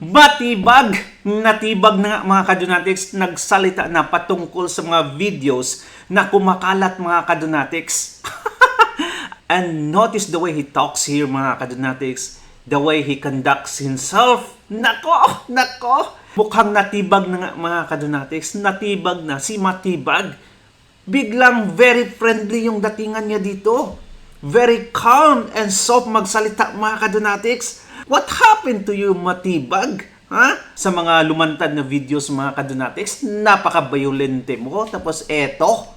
Matibag! Natibag na nga mga kadunatics, nagsalita na patungkol sa mga videos na kumakalat mga kadunatics. And notice the way he talks here mga kadunatics, the way he conducts himself. Nako! Nako! Mukhang natibag na nga mga kadunatics, natibag na si Matibag. Biglang very friendly yung datingan niya dito. Very calm and soft magsalita mga kadunatics. What happened to you, Matibag? Ha? Sa mga lumantad na videos mga kadunatics, napaka-violente mo. Tapos eto,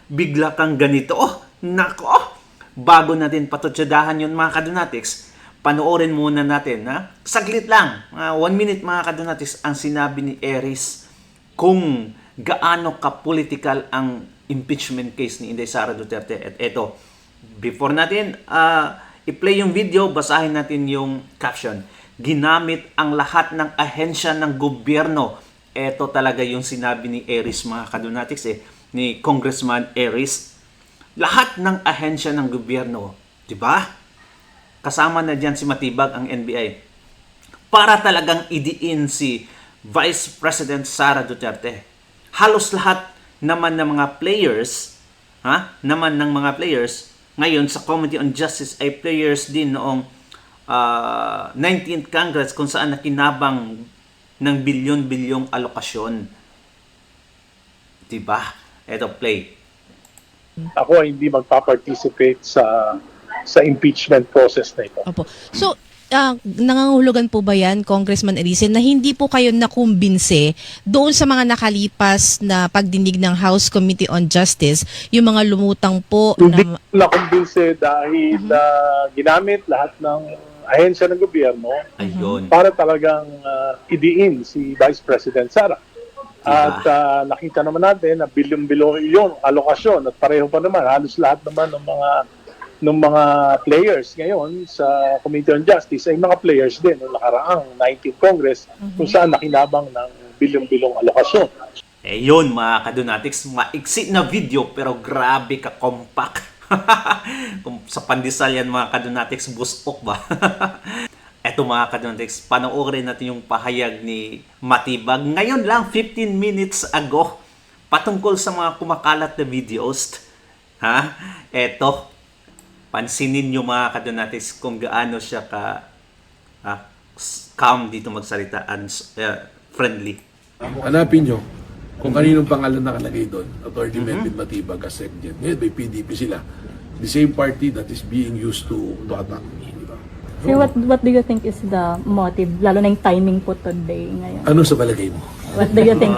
bigla kang ganito. Nako! Bago natin patutsadahan yun mga kadunatics, panoorin muna natin. Ha? Saglit lang, 1 minute mga kadunatics, ang sinabi ni Aries kung gaano ka-political ang impeachment case ni Inday Sara Duterte. At eto, before natin i-play yung video, basahin natin yung caption. Ginamit ang lahat ng ahensya ng gobyerno. Ito talaga yung sinabi ni Aries mga kadunatics ni Congressman Aries. Lahat ng ahensya ng gobyerno, di ba? Kasama na diyan si Matibag ang NBI. Para talagang idiin si Vice President Sara Duterte. Halos lahat naman ng mga players, ngayon sa Committee on Justice ay players din noong 19th Congress kung saan nakinabang ng bilyon-bilyong alokasyon. Diba? Eto, play. Ako ay hindi magpa-participate sa impeachment process na ito. Opo. So, nangangahulugan po ba yan, Congressman Arisen, na hindi po kayo nakumbinse doon sa mga nakalipas na pagdinig ng House Committee on Justice, yung mga lumutang po Hindi na... ko nakumbinse dahil ginamit lahat ng ahensya ng gobyerno Ayun. para talagang idiin si Vice President Sara. At nakita naman natin na bilyon-bilyon alokasyon at pareho pa naman, halos lahat naman ng mga players ngayon sa Committee on Justice ay mga players din noong nakaraang 19th Congress kung saan nakinabang ng bilyon-bilyong alokasyon. Yun mga kadunatics, maiksi na video pero grabe ka compact. Kung sa pandesal yan mga kadunatics, busok ba? Eto mga kadunatics, panoorin natin yung pahayag ni Matibag ngayon lang 15 minutes ago patungkol sa mga kumakalat na videos. Eto, pansinin nyo mga kadunatics kung gaano siya calm dito magsalita and friendly. Hanapin nyo kung kaninong pangalan nakalagay doon. Attorney Melvin Matibag as Secgen. Ngayon may PDP sila. The same party that is being used to attack me. Diba? Sir, what do you think is the motive, lalo na yung timing po today ngayon? Ano sa palagay mo? What do you think?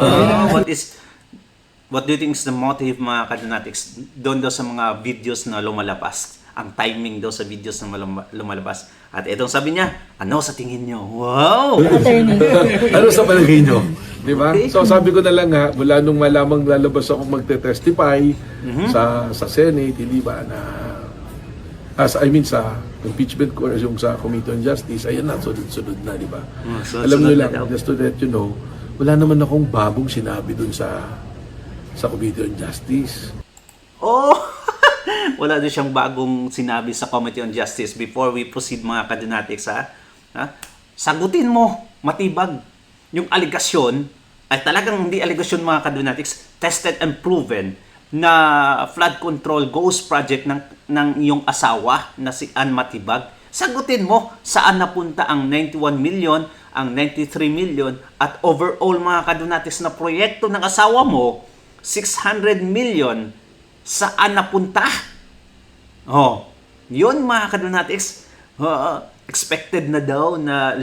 What do you think is the motive mga kadunatics doon daw sa mga videos na lumalabas? Ang timing daw sa videos na lumalabas. At itong sabi niya, ano sa tingin niyo? Wow! Attorney. Ano sa palagay nyo? Diba? So sabi ko na lang mula nung malamang lalabas ako magte-testify sa Senate, hindi ba, sa impeachment court, yung sa Committee on Justice, ayan na, sunod-sunod na, di ba? Alam nyo lang, just to let you know, wala naman akong bagong sinabi dun sa Committee on Justice. Oh! Wala doon siyang bagong sinabi sa Committee on Justice. Before we proceed mga kadunatics, sagutin mo, Matibag. Yung aligasyon, ay talagang hindi aligasyon mga kadunatics, tested and proven na flood control ghost project ng iyong asawa na si Ann Matibag. Sagutin mo saan napunta ang 91 million, ang 93 million, at overall mga kadunatics na proyekto ng asawa mo, 600 million, saan napunta? Yun mga kadunatics. Expected na daw na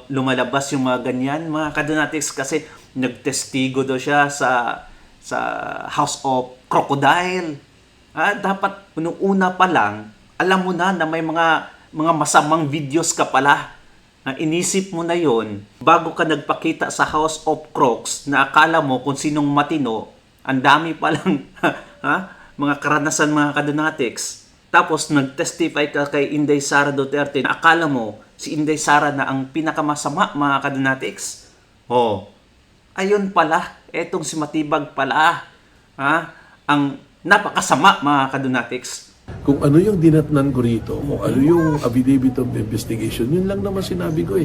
lumalabas yung mga ganyan mga kadunatics kasi nagtestigo daw siya sa House of Crocodile. Dapat nung una pa lang, alam mo na may mga masamang videos ka pala. Inisip mo na yon bago ka nagpakita sa House of Crocs na akala mo kung sinong matino. Ang dami palang mga karanasan mga kadunatics. Tapos nag-testify ka kay Inday Sara Duterte na akala mo si Inday Sara na ang pinakamasama mga kadunatics. Ayun pala, etong si Matibag pala. Ang napakasama mga kadunatics. Kung ano yung dinatnan ko rito, kung ano yung affidavit of investigation, yun lang naman sinabi ko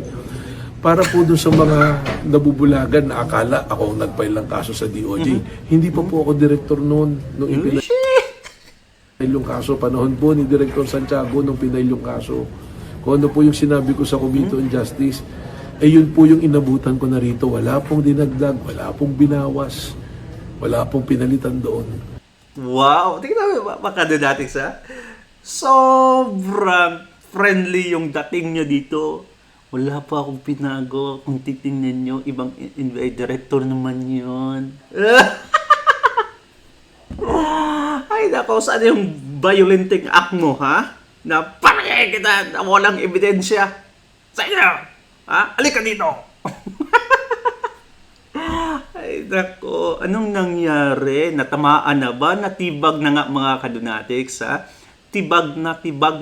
para po dun sa mga nabubulagan na akala ako ang nag-file ng kaso sa DOJ. Hindi pa po ako director noon nung ipinail yung kaso. Panahon po ni Director Santiago nung pinail yung kaso. Kung ano po yung sinabi ko sa Committee on Justice, yun po yung inabutan ko na rito. Wala pong dinagdag, wala pong binawas, wala pong pinalitan doon. Wow! Tingnan mo mga ka-Dunatics, ha? Sobrang friendly yung dating nyo dito. Wala pa akong pinago. Kung titingnan nyo, ibang director naman yun. Ay, nako, saan yung violenting act mo, ha? Na parang kita na walang ebidensya. Sa inyo! Ha? Alika dito! Ay, nako, anong nangyari? Natamaan na ba? Natibag na nga mga ka-Dunatics, ha? Tibag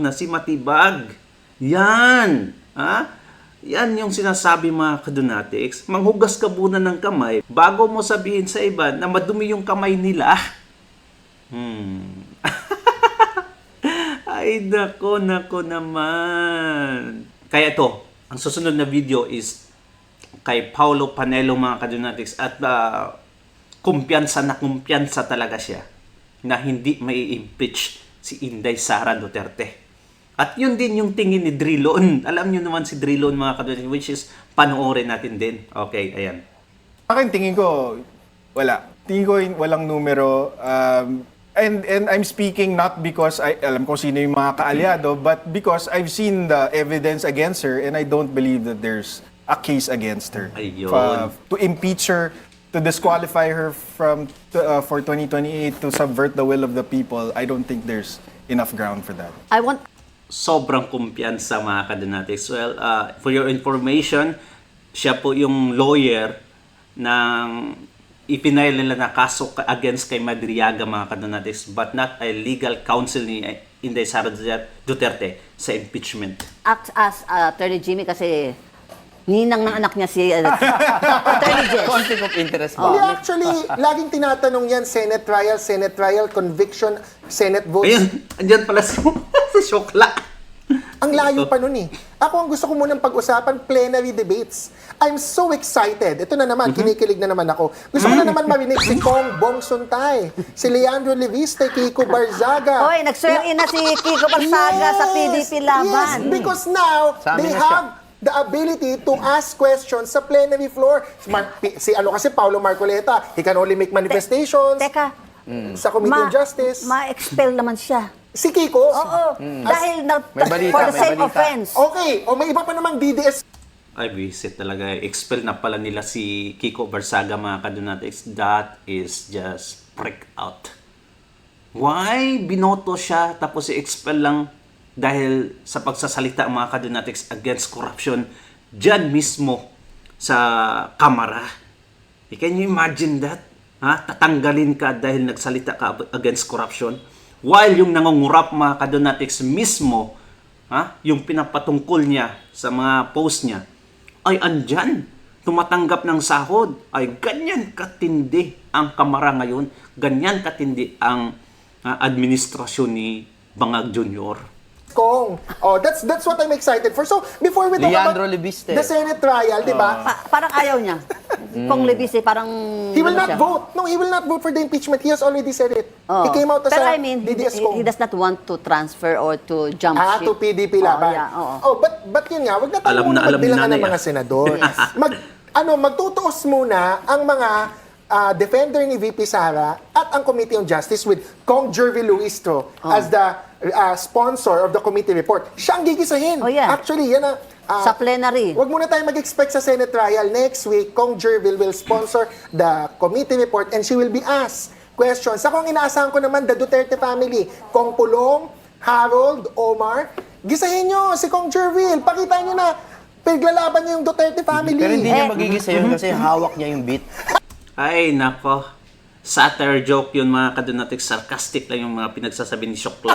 na si Matibag. Yan! Ha? Yan yung sinasabi mga ka-Dunatics. Manghugas ka muna ng kamay bago mo sabihin sa iba na madumi yung kamay nila. Ay, nako naman. Kaya ito, ang susunod na video is kay Paulo Panelo mga ka-Dunatics at kumpiyansa talaga siya na hindi may impeach si Inday Sara Duterte. At yun din yung tingin ni Drilon. Alam nyo naman si Drilon mga ka-Dunatics, which is panoorin natin din. Okay, ayan. Akin tingin ko, wala. Tingin ko walang numero. And I'm speaking not because alam ko sino yung mga kaalyado, but because I've seen the evidence against her and I don't believe that there's a case against her. Ayun. To impeach her, to disqualify her for 2028, to subvert the will of the people, I don't think there's enough ground for that. I want Sobrang kumpiyansa mga ka-Dunatics. Well, for your information, siya po yung lawyer ng ipinail nila na kaso against kay Madriaga mga ka-Dunatics, but not a legal counsel ni Inday Sara Duterte sa impeachment. act as Attorney Jimmy kasi ninang ng anak niya si Attorney Jess. Conflict of interest Oh. ba? Actually, laging tinatanong yan, Senate trial, conviction, Senate votes. Ayun, andyan pala si Shokla. Ang layo pa nun eh. Ako ang gusto ko munang pag-usapan, plenary debates. I'm so excited. Ito na naman, kinikilig na naman ako. Gusto ko na naman marinig si Kong Bong Suntay, si Leandro Leviste, Kiko Barzaga. Oy, nag-swear in na si Kiko Barzaga sa PDP laban. Yes, because now, Sa amin they na siya. have the ability to ask questions sa plenary floor. Si Paulo Marcoleta, he can only make manifestations Teka, sa Committee on Justice. ma-expel naman siya. Si Kiko, Oo, dahil May balita, for the may same balita. offense. okay, o may iba pa namang DDS Ay, visit talaga. Expel na pala nila si Kiko Barzaga mga ka-Dunatics. That is just freak out. Why? Binoto siya tapos i-expel lang dahil sa pagsasalita mga ka-Dunatics against corruption dyan mismo sa Kamara. Can you imagine that? Ha? Tatanggalin ka dahil nagsalita ka against corruption? While yung nangungurap mga ka-Dunatics mismo, ha? Yung pinapatungkol niya sa mga post niya, ay andyan, tumatanggap ng sahod. Ay ganyan katindi ang Kamara ngayon. Ganyan katindi ang administrasyon ni Bangag Jr. Kong. Oh, that's what I'm excited for. So, before we talk Leandro about Leviste. the Senate trial, di ba? Parang ayaw niya. Kung Lebis parang He will ano not siya. vote. No, he will not vote for the impeachment. He has already said it. Oh. He came out as Pero a I mean, DDS he Kong. does not want to transfer or to jump ship. To PDP laban. Oh, yeah, oo. Oh, but yun nga, wag na tayo Alam muna na alam ni magbilangan nanay, ng mga senador. Magtutuos muna ang mga defender ni VP Sara at ang Committee on Justice with Kong Jervy Luistro as the sponsor of the committee report. Siya ang gigisahin. Oh, yeah. Actually, yan ang Sa plenary. Wag muna tayo mag-expect sa Senate trial. Next week, Kong Jervil will sponsor the committee report and she will be asked questions. Ako ang inaasahan ko naman, the Duterte family. Kong Pulong, Harold, Omar. Gisahin nyo si Kong Jervil. Pakita nyo na piglalaban niyo yung Duterte family. Pero hindi niya magigisa yun kasi hawak niya yung beat. Ay, nako. Satire joke yun mga ka-Dunatics. Sarcastic lang yung mga pinagsasabi ni Shokla.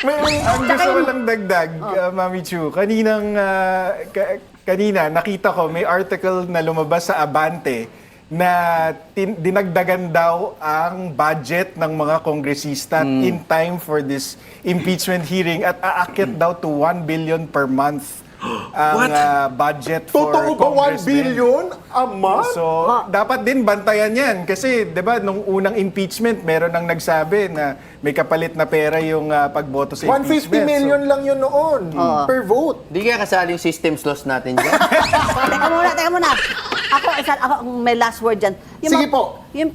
Ang gusto ko lang dagdag, Mami Chu, kanina nakita ko may article na lumabas sa Abante na dinagdagan daw ang budget ng mga kongresista in time for this impeachment hearing at aakyat daw to 1 billion per month ang What? budget for Totoo ba 1 congressmen. billion a month? So, dapat din bantayan yan. Kasi, di ba, nung unang impeachment, meron nang nagsabi na may kapalit na pera yung pagboto sa 150 impeachment. million lang yun noon per vote. Di kaya kasali yung systems loss natin dyan. Teka muna. Ako may last word dyan. Sige po. Yung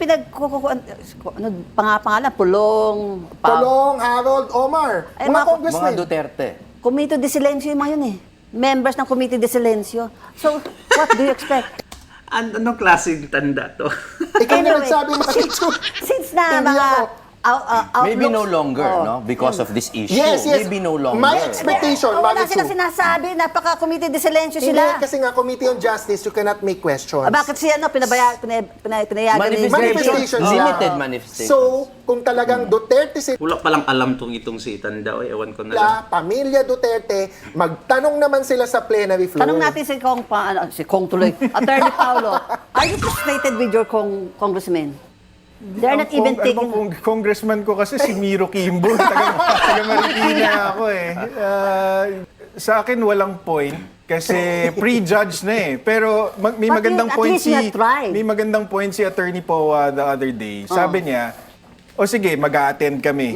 pangalan, Pulong, Tolong, Harold, Omar. Ay, Mga mga- congressmen. Mga Duterte. Committee de Silencio yung mga yun eh. Members ng Committee de Silencio. So, what do you expect? Anong klaseng tanda to? Ikaw na Anyway, nagsabi mo Since na Hindi mga ako. Maybe no outlooks- longer, Oh. no? Because of this issue. Yes, yes. Maybe no longer. My expectation, Wala Mami silang Sue. sinasabi, napaka-Committee de Silencio Hindi, sila. kasi nga, Committee on Justice, you cannot make questions. Bakit siya pinayagan ni Manifestation sila. Limited manifestation. So, kung talagang Duterte Wala palang alam itong si Tanda. Ewan ko na lang. sila, pamilya Duterte, magtanong naman sila sa plenary floor. Tanong natin si Kong tuloy, Attorney Paulo, are you frustrated with your congressmen? They're not even taking... Congressman ko kasi si Miro Kimbo. taga Marikina ako eh. Sa akin, walang point. Kasi pre-judge na eh. Pero may But magandang at point least you have tried. may magandang point si Attorney Poa the other day. Sabi niya, o sige, mag-a-attend kami.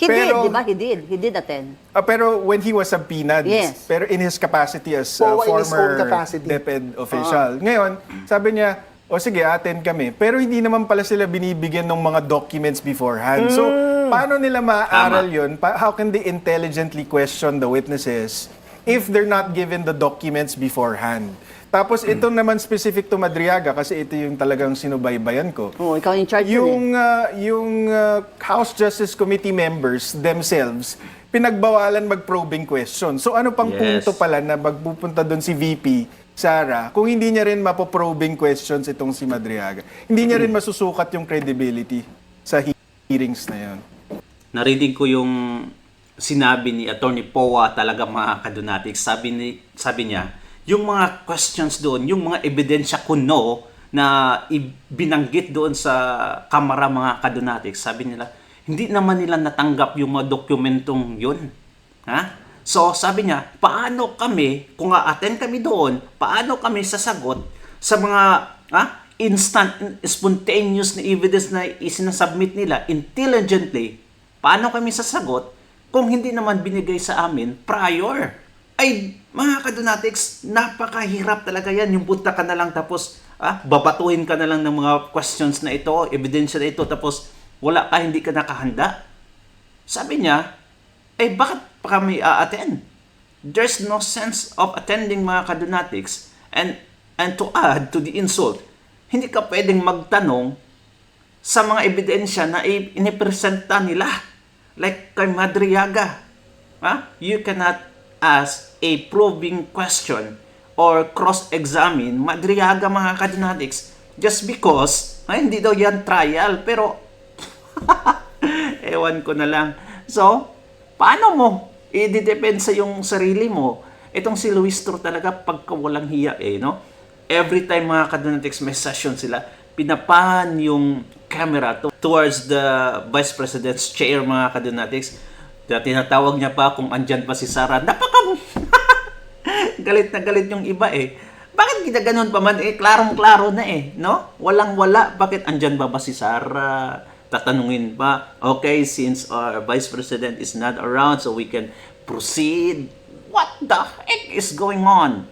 He Pero- did, di ba? He did attend. Pero when he was subpoenaed, Yes. pero in his capacity as Poa in his own former capacity. DepEd official. Ngayon, sabi niya, o sige, attend kami. Pero hindi naman pala sila binibigyan ng mga documents beforehand. So, paano nila maaaral yun? How can they intelligently question the witnesses if they're not given the documents beforehand? Tapos ito naman specific to Madriaga kasi ito yung talagang sinubaybayan ko. Oh, ikaw in charge yun eh. Yung House Justice Committee members themselves, pinagbawalan mag-probing question. So ano pang Yes. punto pala na magpupunta doon si VP Sara kung hindi niya rin mapoprobing questions itong si Madriaga? Hindi niya rin masusukat yung credibility sa hearings na yun. Narinig ko yung sinabi ni Attorney Poa talaga mga kadunatics. Sabi niya, yung mga questions doon, yung mga ebidensya kuno na binanggit doon sa kamara mga kadunatics, sabi nila, hindi naman nila natanggap yung mga dokumentong yun. Ha? So, sabi niya, paano kami, kung a-attend kami doon, paano kami sasagot sa mga instant, spontaneous na evidence na isinasubmit nila intelligently, paano kami sasagot kung hindi naman binigay sa amin prior? Ay, mga kadunatics, napakahirap talaga yan. Yung punta ka na lang tapos babatuhin ka na lang ng mga questions na ito, ebidensya na ito, tapos wala ka, hindi ka nakahanda. Sabi niya, bakit pa kami a-attend? There's no sense of attending mga kadunatics. And to add to the insult, hindi ka pwedeng magtanong sa mga ebidensya na inipresenta nila. Like kay Madriaga. You cannot ask a probing question or cross-examine Madriaga mga kadunatics just because hindi daw yan trial. Pero ewan ko na lang. So, paano mo i-depensa yung sarili mo? Itong si Luis Tro talaga pagka walang hiya no? Every time mga kadunatics may session sila, pinapan yung camera towards the Vice President's chair mga kadunatics. Tinatawag niya pa kung andyan pa si Sara. Galit na galit yung iba Bakit ginaganon pa man? Klarong-klaro na no? Walang-wala. Bakit andyan ba si Sara? Tatanungin pa, okay, since our Vice President is not around, so we can proceed. What the heck is going on?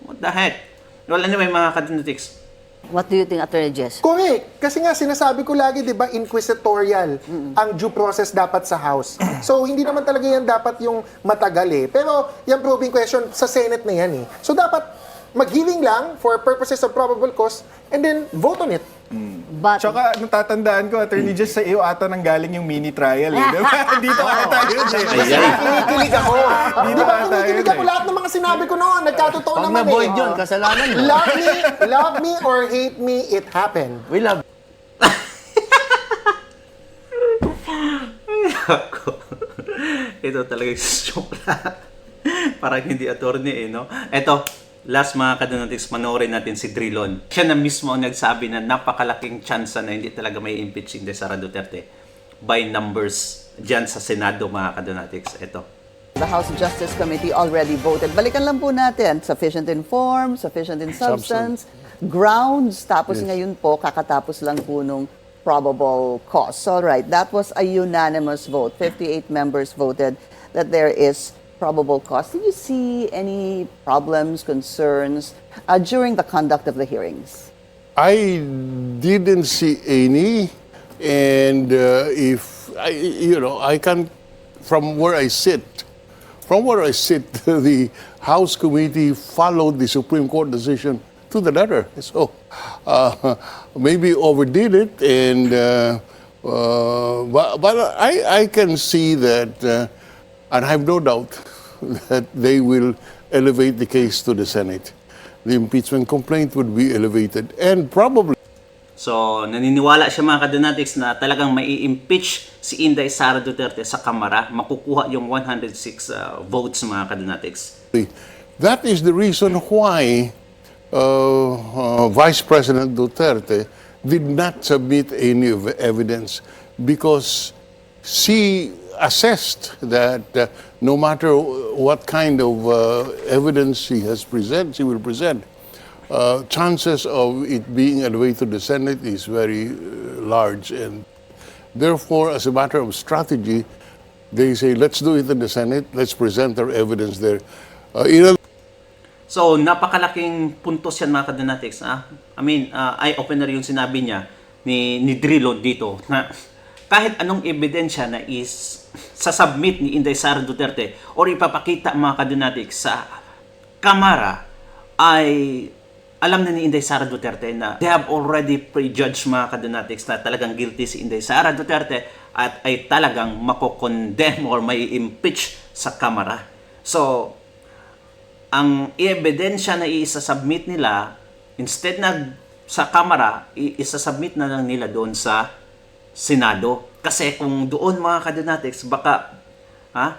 What the heck? Well, anyway, mga kadunatics, What do you think, Attorney Jess? Correct. Kasi nga, sinasabi ko lagi, di ba, inquisitorial ang due process dapat sa House. So, hindi naman talaga yan dapat yung matagal Pero, yung probing question, sa Senate na yan So, dapat mag-hearing lang for purposes of probable cause and then vote on it. But, Tsaka natatandaan ko, Attorney Jess, sa iyo ata nang galing yung mini trial diba? Dito ka tayo Kinikilig ako. Di ba, tayo kinikilig ako lahat ng mga sinabi ko noon. Nagkatotoo Pag naman na-void yun, kasalanan mo. Love me or hate me, it happened. We love ito talaga yung joke lang. Parang hindi attorney no? Ito, last mga kadunatics, manoorin natin si Drilon. Siya na mismo ang nagsabi na napakalaking tsansa na hindi talaga may impeaching de Sara Duterte by numbers dyan sa Senado mga kadunatics. Ito. The House Justice Committee already voted. Balikan lang po natin, sufficient in form, sufficient in substance, grounds, tapos ngayon po, kakatapos lang po nung probable cause. All right, that was a unanimous vote. 58 members voted that there is probable cause. Did you see any problems, concerns during the conduct of the hearings? I didn't see any, and if I, I can, from where I sit, the House Committee followed the Supreme Court decision to the letter. So maybe overdid it, and but I can see that, and I have no doubt that they will elevate the case to the Senate. The impeachment complaint would be elevated, and probably. So, naniniwala siya mga kadonatics na talagang mai-impeach si Inday Sara Duterte sa Kamara. Makukuha yung 106 votes mga kadonatics. That is the reason why Vice President Duterte did not submit any evidence, because she assessed that no matter what kind of evidence she will present, chances of it being elevated to the Senate is very large, and therefore, as a matter of strategy, they say, let's do it in the Senate, let's present our evidence there. So, napakalaking puntos yan mga kadonatics. I mean, eye-opener yung sinabi niya ni Drilon dito na kahit anong ebidensya na is sasubmit ni Inday Sara Duterte or ipapakita mga kadonatics sa Kamara, ay alam na ni Inday Sara Duterte na they have already prejudged mga kadonatics na talagang guilty si Inday Sara Duterte at ay talagang mako-condemn or may impeach sa Kamara. So, ang ebidensya na i-submit nila, instead na sa Kamara, i-submit na lang nila doon sa Senado. Kasi kung doon mga kadonatics, baka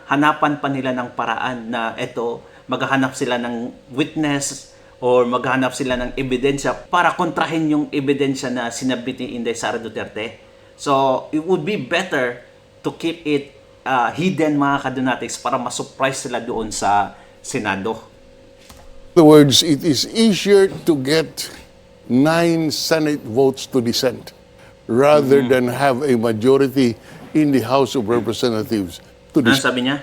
hanapan pa nila ng paraan na eto, maghahanap sila ng witness or maghanap sila ng ebidensya para kontrahin yung ebidensya na sinabit ni Inday Sara Duterte. So, it would be better to keep it hidden mga kadonatics para ma-surprise sila doon sa Senado. In other words, it is easier to get 9 Senate votes to dissent rather than have a majority in the House of Representatives to Ano dissent. sabi niya?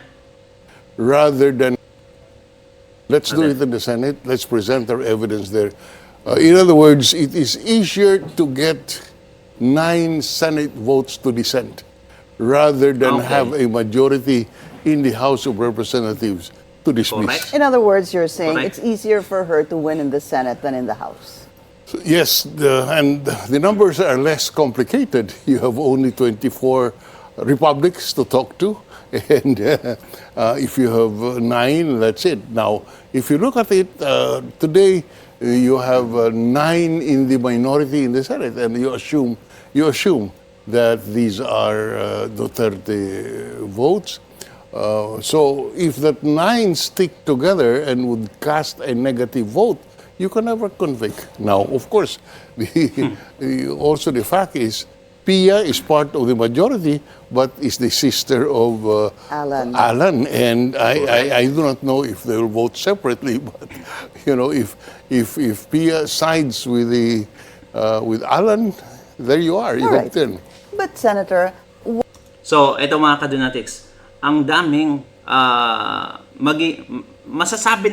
Rather than, let's do it in the Senate, let's present our evidence there. In other words, it is easier to get 9 Senate votes to dissent rather than have a majority in the House of Representatives to dismiss. Correct. In other words, you're saying Correct. it's easier for her to win in the Senate than in the House. Yes, and the numbers are less complicated. You have only 24 republics to talk to, and if you have 9, that's it. Now, if you look at it, today you have 9 in the minority in the Senate, and you assume that these are Duterte votes. So if that 9 stick together and would cast a negative vote, you can never convict. Now, of course, also the fact is, Pia is part of the majority, but is the sister of Alan, and I do not know if they will vote separately. But if Pia sides with with Alan, there you are. You have 10. But Senator, So, eto mga kadonatics, ang daming masasabi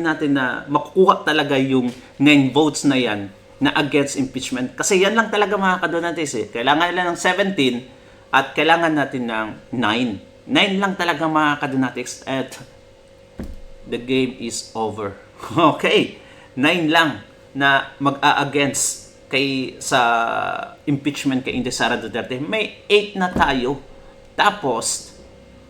natin na makukuha talaga yung 9 votes na yan na against impeachment. Kasi yan lang talaga mga kadonatics eh. Kailangan nila ng 17 at kailangan natin ng 9. 9 lang talaga mga kadonatics at the game is over. Okay, 9 lang na mag-a-against sa impeachment kay Inday Sara Duterte. May 8 na tayo. Tapos,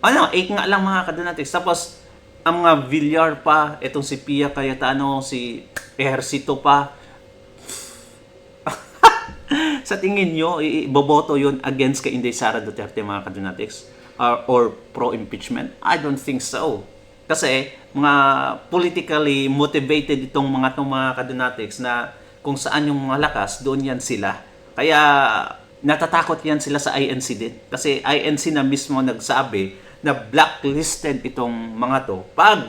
8 nga lang mga kadonatics. Tapos, ang mga Villar pa, itong si Pia Cayetano, si Ejercito pa. Sa tingin nyo, iboboto yun against kay Inday Sara Duterte mga kadonatics? Or pro-impeachment? I don't think so. Kasi, mga politically motivated itong mga kadonatics na kung saan yung mga lakas, doon yan sila. Kaya natatakot yan sila sa INC din. Kasi INC na mismo nagsabi na blacklisted itong mga to pag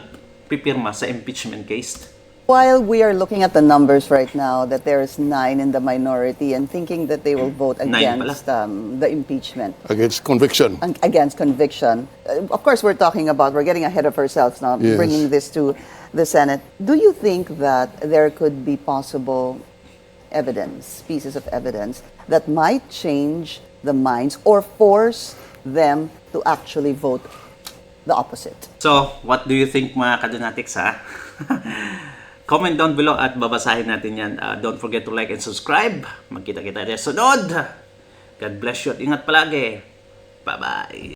pipirma sa impeachment case? While we are looking at the numbers right now, that there's 9 in the minority and thinking that they will vote Nine against the impeachment, Against conviction. against conviction. Of course, we're getting ahead of ourselves now, Yes. bringing this to the Senate. Do you think that there could be possible pieces of evidence that might change the minds or force them to actually vote the opposite? So, what do you think mga kadonatics ha? Comment down below at babasahin natin yan. Don't forget to like and subscribe. Magkita-kita tayo sa sunod. God bless you at ingat palagi. Bye-bye.